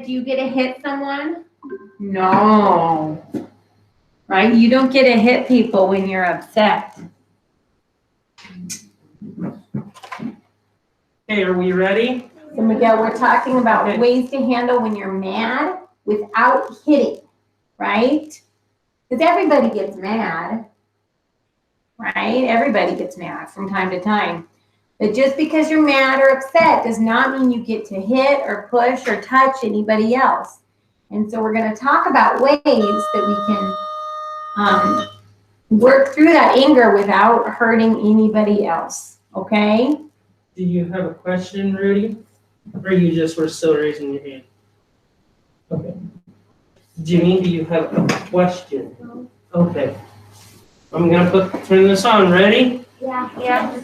Do you get to hit someone? No. Right? You don't get to hit people when you're upset. Okay, are we ready? So Miguel, we're talking about ways to handle when you're mad without hitting, right? Because everybody gets mad, right? Everybody gets mad from time to time. But just because you're mad or upset does not mean you get to hit or push or touch anybody else. And so we're going to talk about ways that we can work through that anger without hurting anybody else, okay? Do you have a question, Rudy? Or you just were still raising your hand? Okay. Jimmy, do you have a question? No. Okay. I'm going to turn this on. Ready? Yeah. Yes.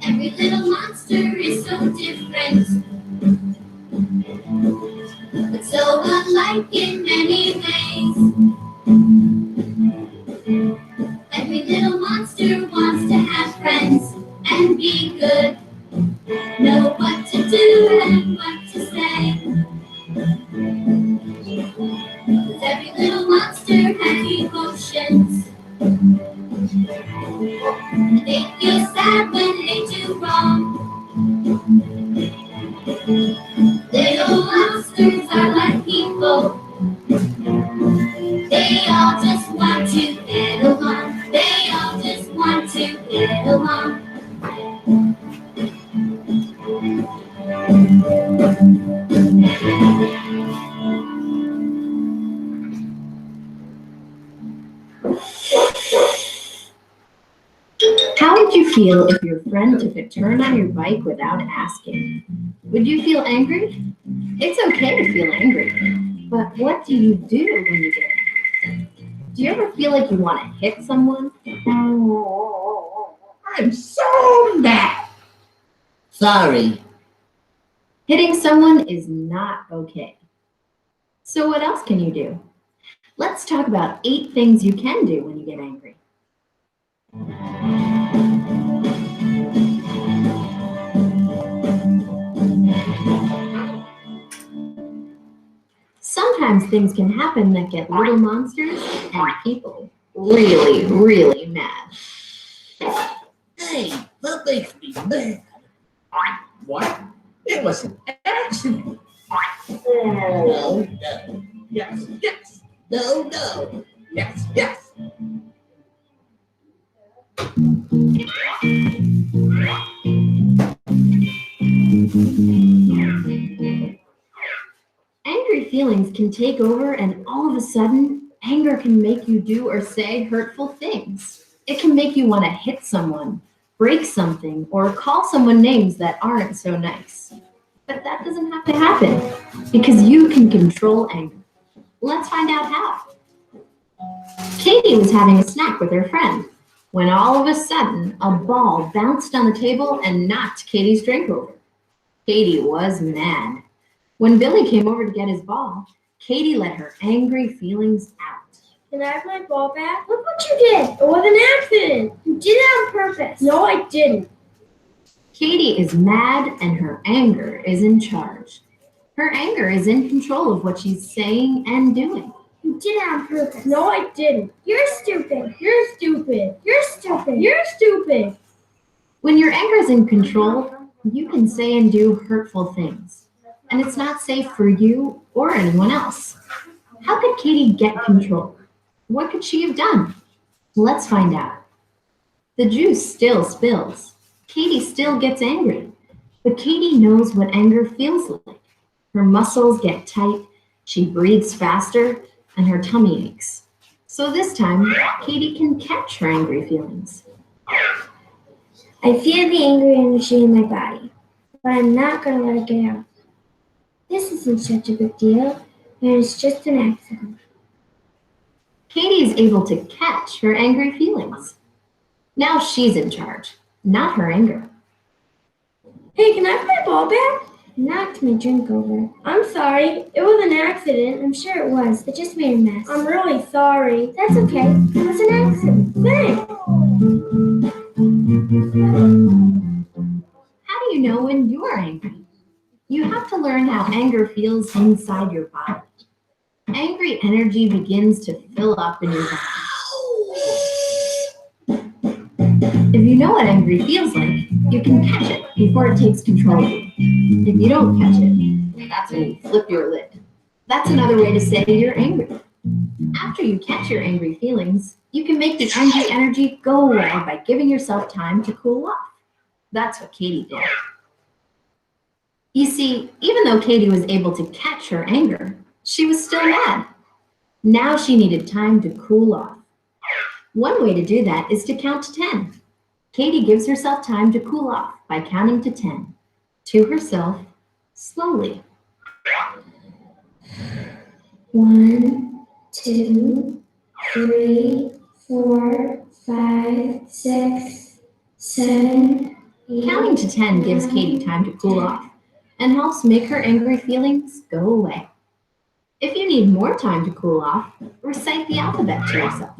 Every little monster is so different, but so unlike in many ways. Every little monster wants to have friends and be good, know what to do and what to say. 'Cause every little monster has emotions, and they feel sad when they do wrong. Little monsters are like people. They all just want to get along. They all just want to get along. How would you feel if your friend took a turn on your bike without asking? Would you feel angry? It's okay to feel angry, but what do you do when you get angry? Do you ever feel like you want to hit someone? I'm so mad. Sorry. Hitting someone is not okay. So what else can you do? Let's talk about 8 things you can do when you get angry. Sometimes things can happen that get little monsters and people really, really mad. Hey, that makes me mad. What? It was an accident. No, no. Yes, yes. No, no. Yes, yes. Angry feelings can take over, and all of a sudden, anger can make you do or say hurtful things. It can make you want to hit someone, break something, or call someone names that aren't so nice. But that doesn't have to happen because you can control anger. Let's find out how. Katie was having a snack with her friend when all of a sudden a ball bounced on the table and knocked Katie's drink over. Katie was mad. When Billy came over to get his ball, Katie let her angry feelings out. Can I have my ball back? Look what you did. It was an accident. You did it on purpose. No, I didn't. Katie is mad and her anger is in charge. Her anger is in control of what she's saying and doing. You did it on purpose. No, I didn't. You're stupid. You're stupid. You're stupid. You're stupid. When your anger is in control, you can say and do hurtful things. And it's not safe for you or anyone else. How could Katie get control? What could she have done? Let's find out. The juice still spills. Katie still gets angry. But Katie knows what anger feels like. Her muscles get tight, she breathes faster, and her tummy aches. So this time, Katie can catch her angry feelings. I feel the angry energy in my body, but I'm not going to let it get out. This isn't such a big deal, and it's just an accident. Katie is able to catch her angry feelings. Now she's in charge, not her anger. Hey, can I have my ball back? Knocked my drink over. I'm sorry. It was an accident. I'm sure it was. It just made a mess. I'm really sorry. That's okay. It was an accident. Thanks. How do you know when you're angry? You have to learn how anger feels inside your body. Angry energy begins to fill up in your body. If you know what angry feels like, you can catch it before it takes control of you. If you don't catch it, that's when you flip your lid. That's another way to say you're angry. After you catch your angry feelings, you can make the angry energy go away by giving yourself time to cool off. That's what Katie did. You see, even though Katie was able to catch her anger, she was still mad. Now she needed time to cool off. One way to do that is to count to 10. Katie gives herself time to cool off by counting to 10, to herself, slowly. 1, 2, 3, 4, 5, 6, 7, 8. Counting to 10 gives Katie time to cool off and helps make her angry feelings go away. If you need more time to cool off, recite the alphabet to yourself.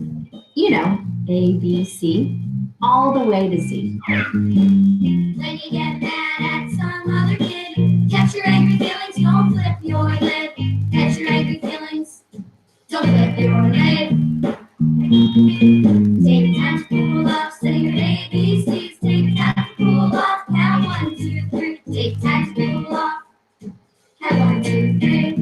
You know, A, B, C, all the way to Z. When you get mad at some other kid, catch your angry feelings, don't flip your lid. Catch your angry feelings, don't flip your lid. Take time to cool off, say your ABCs. Take time to cool off, count 1, 2, 3. Take time to cool off, count 1, 2, 3.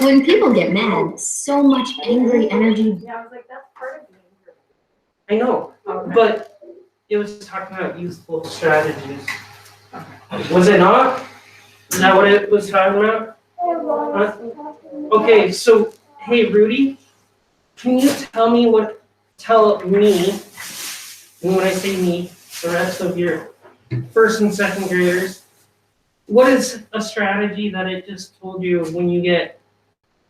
When people get mad, so much angry energy. Yeah, I was like, that's part of the anger. I know, but it was talking about useful strategies. Was it not? Is that what it was talking about? Huh? Okay, so, hey, Rudy, can you tell me, and when I say me, the rest of your first and second graders, what is a strategy that it just told you when you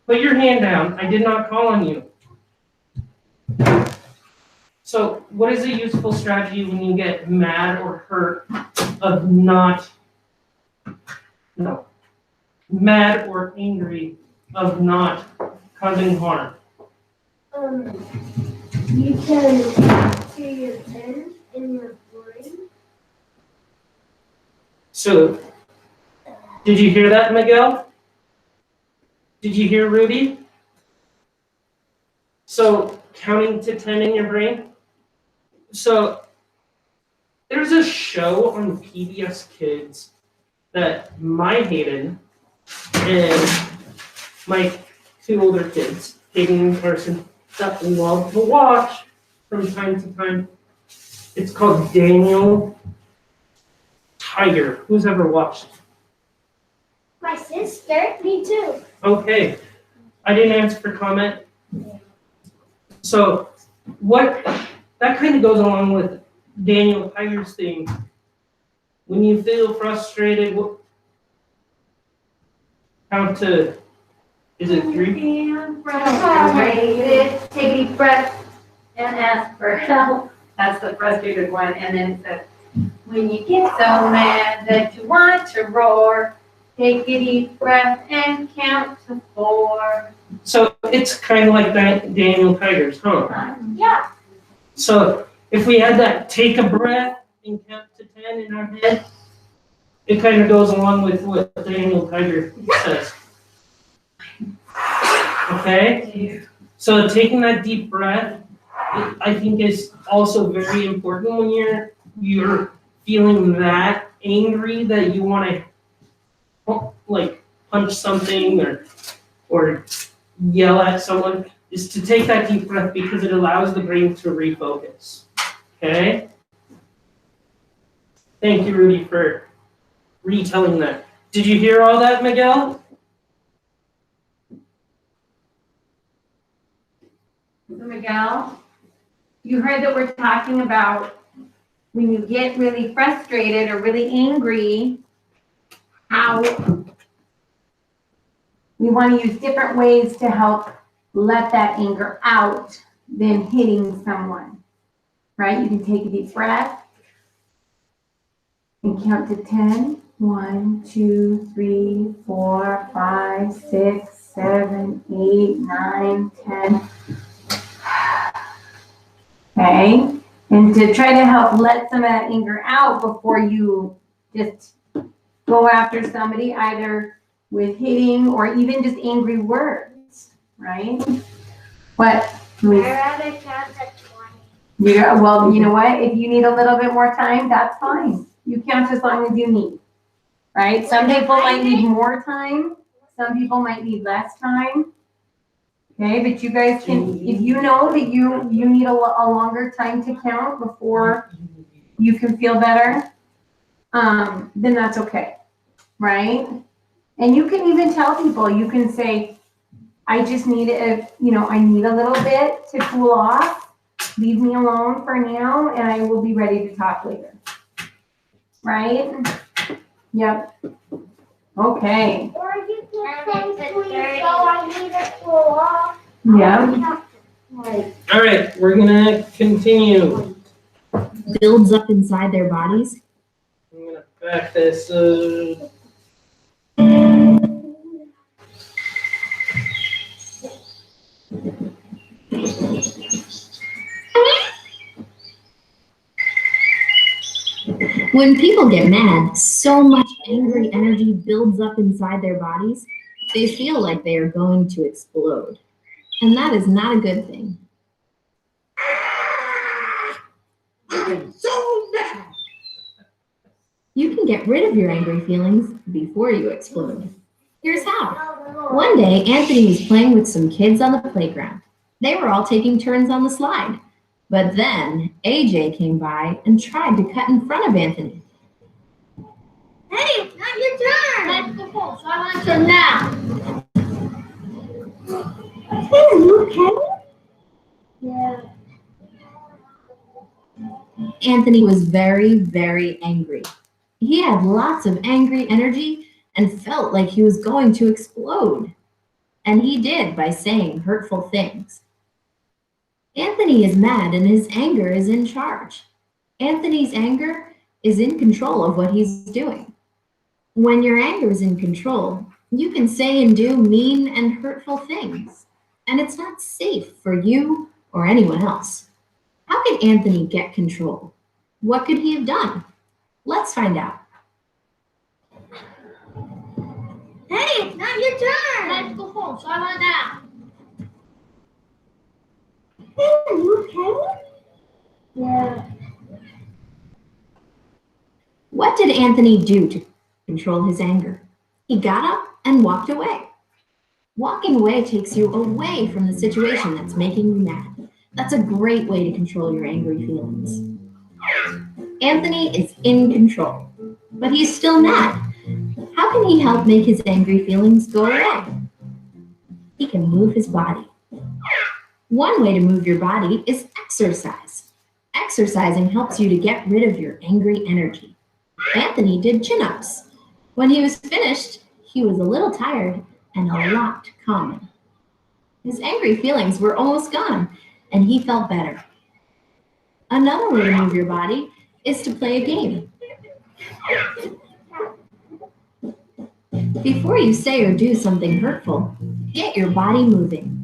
put your hand down, I did not call on you. So what is a useful strategy when you get mad or hurt mad or angry of not causing harm? You can see your pen in your brain. So, did you hear that, Miguel? Did you hear Rudy? So, counting to 10 in your brain? So, there's a show on PBS Kids that my Hayden and my 2 older kids, Hayden and Carson, that love to watch from time to time. It's called Daniel Tiger. Who's ever watched? My sister, me too. Okay, I didn't answer for comment. So, that kind of goes along with Daniel Tiger's thing. When you feel frustrated, count to, is it 3? Frustrated, take a deep breath and ask for help. That's the frustrated one. And then it says, when you get so mad that you want to roar, take a deep breath and count to 4. So it's kind of like that Daniel Tiger's, huh? Yeah. So if we had that take a breath and count to 10 in our head, it kind of goes along with what Daniel Tiger says. Okay? So taking that deep breath, I think is also very important when you're feeling that angry that you want to like punch something or yell at someone, is to take that deep breath because it allows the brain to refocus. Okay? Thank you, Rudy, for retelling that. Did you hear all that, Miguel? So Miguel, you heard that we're talking about when you get really frustrated or really angry, how we want to use different ways to help let that anger out than hitting someone, right? You can take a deep breath and count to 10. 1, 2, 3, 4, 5, 6, 7, 8, 9, 10. Okay, and to try to help let some of that anger out before you just go after somebody, either with hitting or even just angry words, right? What? Louise? I'd rather count to 20. Yeah, well, you know what? If you need a little bit more time, that's fine. You count as long as you need, right? Some people might need more time. Some people might need less time. Okay, but you guys can, if you know that you need a longer time to count before you can feel better, then that's okay, right? And you can even tell people, you can say, I just need I need a little bit to cool off. Leave me alone for now, and I will be ready to talk later. Right? Yep. Okay. Or you can say, please, so I need to cool off. Yeah. All right, we're gonna continue. Builds up inside their bodies. I'm gonna back this up. When people get mad, so much angry energy builds up inside their bodies, they feel like they are going to explode. And that is not a good thing. I'm so mad. You can get rid of your angry feelings before you explode. Here's how. One day, Anthony was playing with some kids on the playground. They were all taking turns on the slide. But then AJ came by and tried to cut in front of Anthony. Hey, it's not your turn. That's the phone, so I want to now. Hey, are you okay? Yeah. Anthony was very, very angry. He had lots of angry energy and felt like he was going to explode. And he did by saying hurtful things. Anthony is mad and his anger is in charge. Anthony's anger is in control of what he's doing. When your anger is in control, you can say and do mean and hurtful things. And it's not safe for you or anyone else. How could Anthony get control? What could he have done? Let's find out. Hey, it's not your turn. Let's go home, so I want now. Hey, are you okay? Yeah. What did Anthony do to control his anger? He got up and walked away. Walking away takes you away from the situation that's making you mad. That's a great way to control your angry feelings. Anthony is in control, but he's still mad. How can he help make his angry feelings go away? He can move his body. One way to move your body is exercise. Exercising helps you to get rid of your angry energy. Anthony did chin-ups. When he was finished, he was a little tired and a lot calmer. His angry feelings were almost gone, and he felt better. Another way to move your body is to play a game. Before you say or do something hurtful, get your body moving.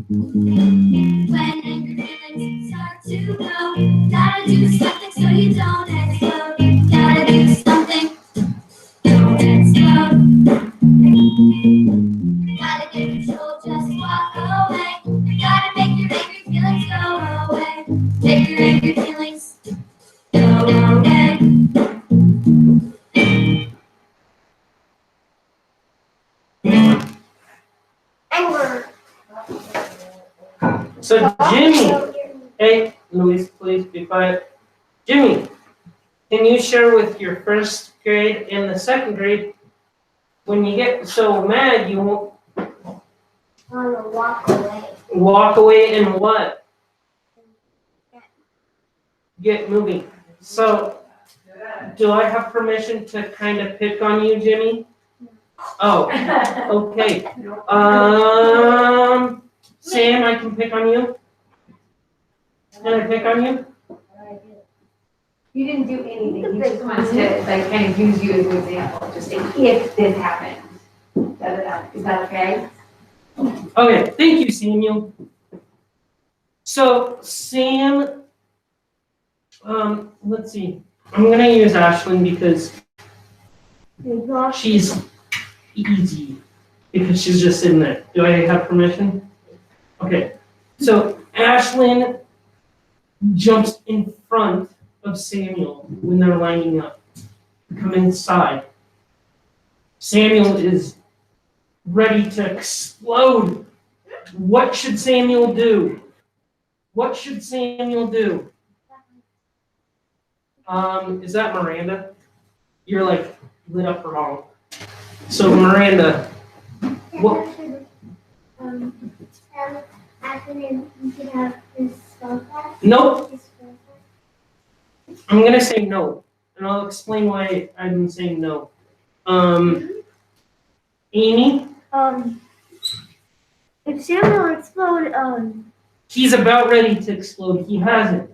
When angry feelings start to grow, gotta do something so you don't explode. Gotta do something, don't explode. Gotta get control, just walk away. Gotta make your angry feelings go away. Make your angry feelings go away. Anger. So Jimmy, hey, Luis, please be quiet. Jimmy, Can you share with your first grade and the second grade, when you get so mad, you won't wanna walk away. walk away and what? Get moving. So, do I have permission to kind of pick on you, Jimmy? Oh, okay. Sam, I can pick on you? Can I pick on you? You didn't do anything, he just wants to like kind of use you as an example, just say, if this happened. Is that okay? Okay, thank you, Samuel. So, Sam, let's see. I'm gonna use Ashlyn because she's easy, because she's just sitting there. Do I have permission? Okay, so Ashlyn jumps in front of Samuel when they're lining up to come inside. Samuel is ready to explode. What should Samuel do? What should Samuel do? Is that Miranda? You're like lit up wrong. So Miranda, what? Afternoon, you could have this spell class. Nope. I'm gonna say no, and I'll explain why I'm saying no. Amy? If Samuel explode, He's about ready to explode. He hasn't.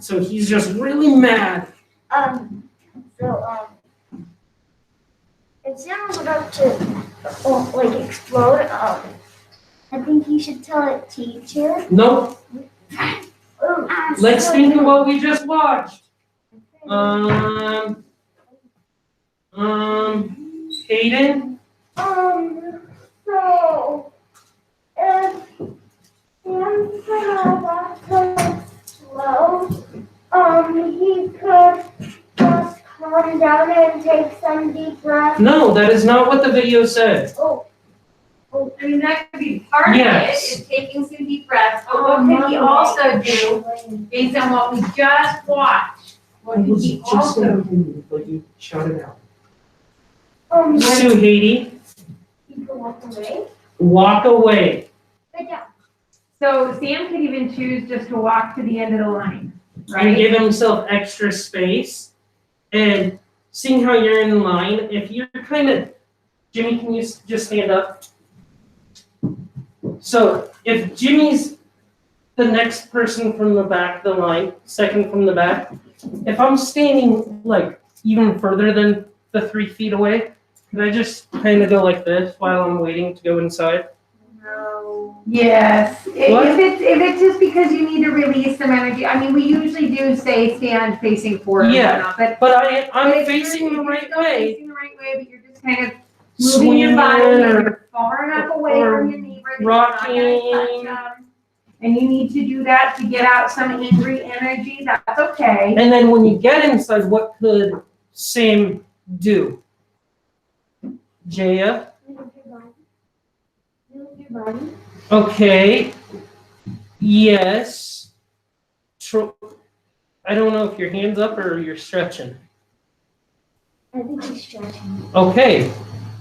So he's just really mad. if Samuel's about to, explode, I think you should tell a teacher. Nope. Let's think of what we just watched. Hayden? So, if Sam's gonna slow, he could just calm down and take some deep breaths. No, that is not what the video said. I mean, that could be part of it, Yes. is taking some deep breaths, but what could he also do, based on what we just watched? What could he also do? But you shouted out. He Sue Haiti, could walk away. walk away. Good job. So Sam could even choose just to walk to the end of the line, And right? give himself extra space. And seeing how you're in line, if you're kind of, Jimmy, can you just stand up? So if Jimmy's the next person from the back of the line, second from the back, if I'm standing like even further than the 3 feet away, could I just kind of go like this while I'm waiting to go inside? No. Yes, What? if it's just because you need to release some energy, I mean, we usually do say stand facing forward and Yeah. whatnot, but. But but I'm if facing you're- the if you're right still way. Facing the right way, but you're just kind of moving your body, Swinging and or you're far enough away from your neighbor that you're not gonna touch rocking. them. And you need to do that to get out some angry energy, that's okay. And then when you get inside, what could Sam do? Jaya? Move your body. Okay. Yes. I don't know if your hand's up or you're stretching. I think he's stretching. Okay.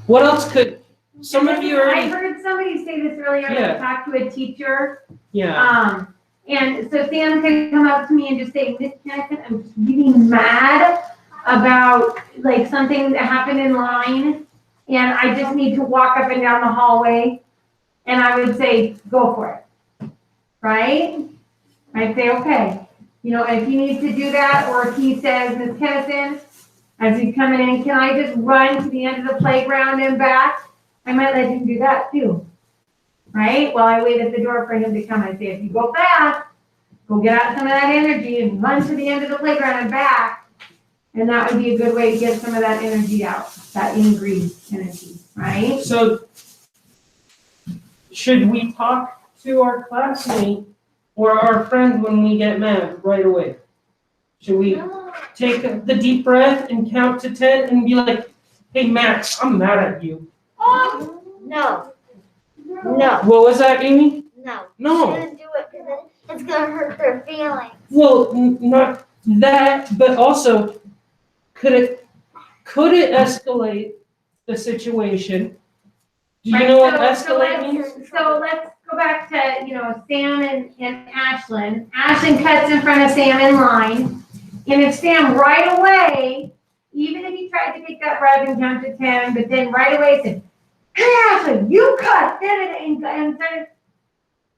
What else could, some of you I already, heard somebody say this earlier, Yeah. I talked to a teacher, yeah. and so Sam can come up to me and just say, Miss Kennison, I'm just really mad about like something that happened in line, and I just need to walk up and down the hallway, and I would say, go for it, right? I'd say, okay, you know, if he needs to do that, or if he says, Miss Kennison, as he's coming in, can I just run to the end of the playground and back? I might let him do that too, right? While I wait at the door for him to come, I say, if you go fast, go get out some of that energy and run to the end of the playground and back. And that would be a good way to get some of that energy out, that angry energy, right? So should we talk to our classmate or our friend when we get mad right away? Should we take the deep breath and count to 10 and be like, hey, Max, I'm mad at you. No. No. What was that, Amy? No. No. Shouldn't do it because it's gonna hurt their feelings. Well, not That, but also, could it escalate the situation? Do you Right, know what so escalate means? So let's go back to, Sam and Ashlyn. Ashlyn cuts in front of Sam in line. And if Sam right away, even if he tried to take that bribe and count to 10, but then right away said, hey Ashlyn, you cut, and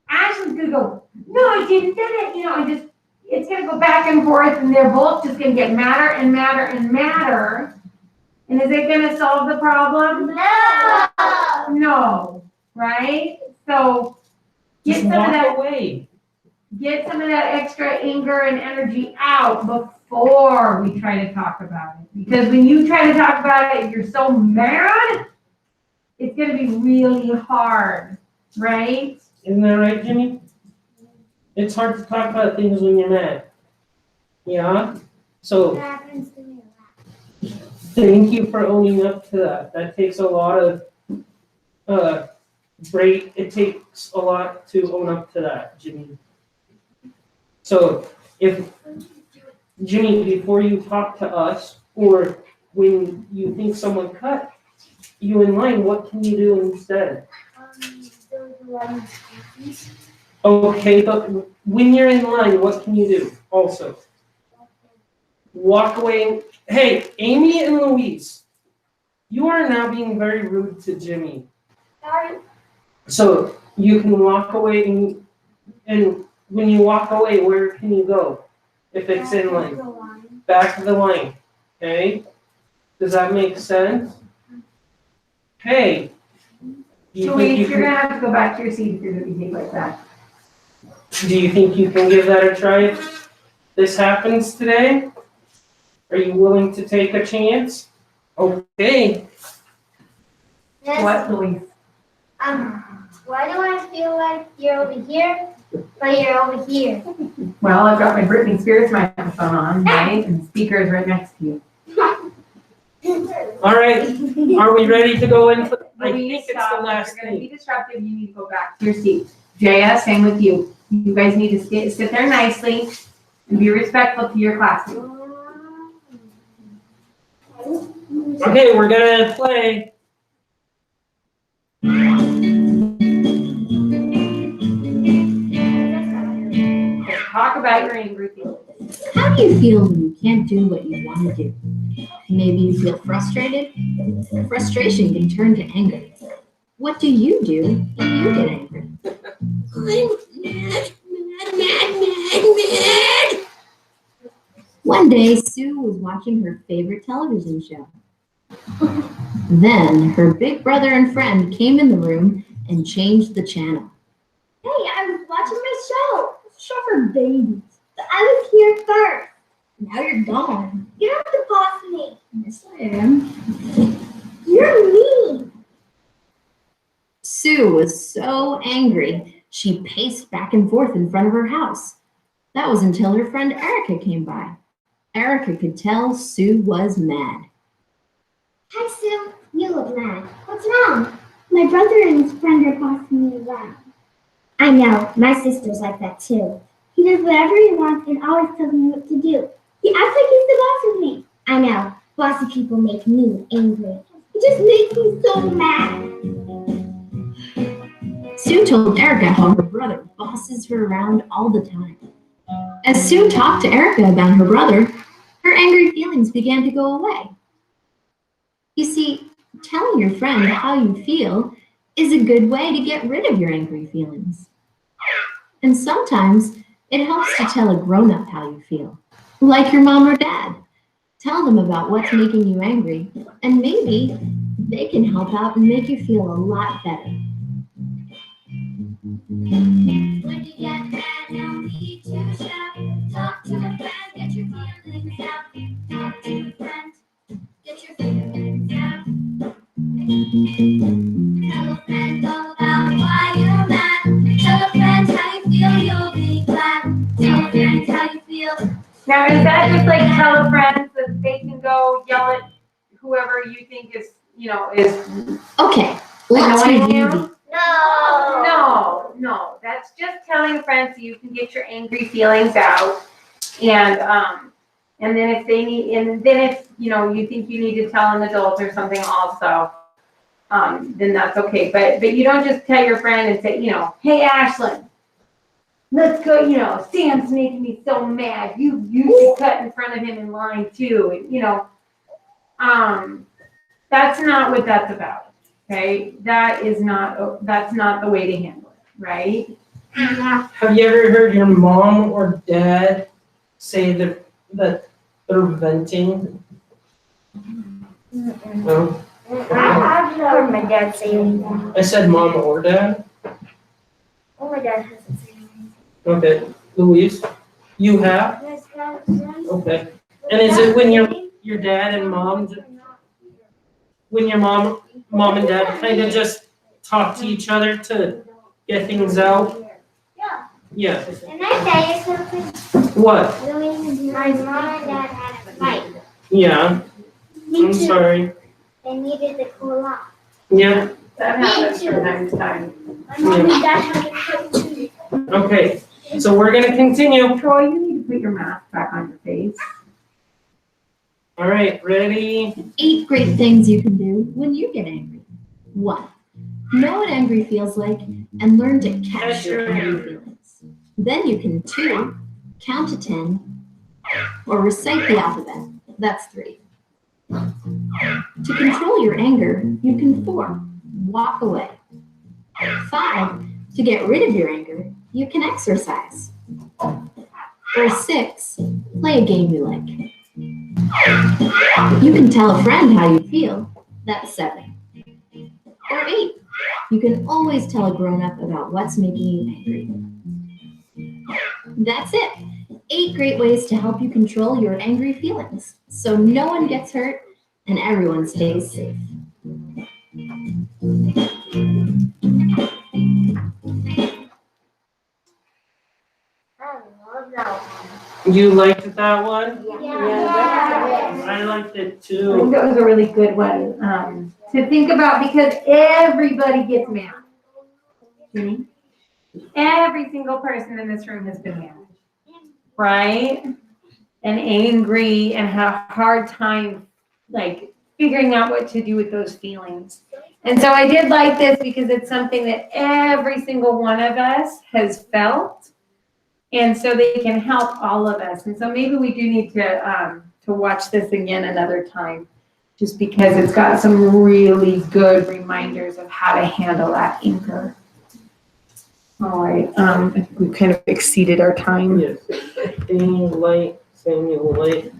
Ashlyn's gonna go, no, I didn't, and just, it's gonna go back and forth, and they're both just gonna get madder and madder and madder. And is it gonna solve the problem? No. No, right? So get Just some of walk that, away. get some of that extra anger and energy out before we try to talk about it. Because when you try to talk about it, you're so mad, it's gonna be really hard, right? Isn't that right, Jimmy? It's hard to talk about things when you're mad. Yeah? So, happens to me a lot. thank you for owning up to that. That takes a lot of, it takes a lot to own up to that, Jimmy. So, Jimmy, before you talk to us, or when you think someone cut you in line, what can you do instead? Okay, but when you're in line, what can you do also? Walk away. Hey, Amy and Louise, you are now being very rude to Jimmy. Sorry. So you can walk away, and when you walk away, where can you go? If it's in line. Back of the line. Okay? Does that make sense? Hey. Louise, you're gonna have to go back to your seat if you're gonna behave like that. Do you think you can give that a try if this happens today? Are you willing to take a chance? Okay. Yes. What, Louise? Why do I feel like you're over here, but you're over here? Well, I've got my Britney Spears microphone on, right? And the speaker is right next to you. All right. Are we ready to go into? I Louise, think it's stop. the last If you're gonna thing. be disruptive, you need to go back to your seat. Jaya, same with you. You guys need to sit there nicely and be respectful to your classmates. Okay, we're gonna play. Talk about your angry feelings. How do you feel when you can't do what you want to do? Maybe you feel frustrated. Frustration can turn to anger. What do you do when you get angry? Mad. One day, Sue was watching her favorite television show. Then her big brother and friend came in the room and changed the channel. Hey, I was watching my show. It's a show for babies. But I was here first. Now you're gone. You don't have to boss me. Yes, I am. You're mean. Sue was so angry, she paced back and forth in front of her house. That was until her friend Erica came by. Erica could tell Sue was mad. Hi, Sue. You look mad. What's wrong? My brother and his friend are bossing me around. I know. My sister's like that, too. He does whatever he wants and always tells me what to do. He acts like he's the boss of me. I know. Bossy people make me angry. It just makes me so mad. Sue told Erica how her brother bosses her around all the time. As Sue talked to Erica about her brother, her angry feelings began to go away. You see, telling your friend how you feel is a good way to get rid of your angry feelings. And sometimes it helps to tell a grown-up how you feel, like your mom or dad. Tell them about what's making you angry, and maybe they can help out and make you feel a lot better. When you get mad, no need to shout. Talk to a friend, get your feelings out. Talk to a friend, get your feelings out. Tell a friend all about why you're mad. Tell a friend how you feel, you'll be glad. Tell a friend how you feel. Now, is that just like tell a friend that they can go yell at whoever you think is, is Okay, let's annoying review you? the No, that's just telling a friend so you can get your angry feelings out. And And then if they need, and then if, you know, you think you need to tell an adult or something also, then that's okay. But you don't just tell your friend and say, you know, hey, Ashlyn, let's go, you know, Sam's making me so mad. You should cut in front of him in line too. And, you know, that's not what that's about. Okay, that's not the way to handle it, right? Have you ever heard your mom or dad say that they're venting? No? I've heard my dad say anything. I said mom or dad? Oh, my dad hasn't said anything. Okay. Louise, you have? Okay. And is it when your dad and mom, when your mom and dad kind of just talk to each other to get things out? Yeah. Can I tell you something? What? My mom and dad had a fight. Yeah. Me I'm too. sorry. They needed to cool off. Yeah. That happens from time to time. My mom and dad had a fight too. Okay. So we're gonna continue. Troy, you need to put your mask back on your face. All right. Ready? 8 great things you can do when you get angry. 1. Know what angry feels like and learn to catch your angry feelings. Then you can 2. Count to 10 or recite the alphabet. That's 3. To control your anger, you can 4. Walk away. 5. To get rid of your anger, you can exercise. Or 6. Play a game you like. You can tell a friend how you feel. That's 7. Or 8. You can always tell a grown-up about what's making you angry. That's it. 8 great ways to help you control your angry feelings, so no one gets hurt and everyone stays safe. I love that one. You liked that one? Yeah. I liked it I think too. that was a really good one to think about because everybody gets mad. Jimmy? Every single person in this room has been mad, right? And angry and had a hard time like figuring out what to do with those feelings. And so I did like this because it's something that every single one of us has felt. And so they can help all of us. And so maybe we do need to watch this again another time, just because it's got some really good reminders of how to handle that anger. All right, I think we've kind of exceeded our time. Yes. Samuel Light.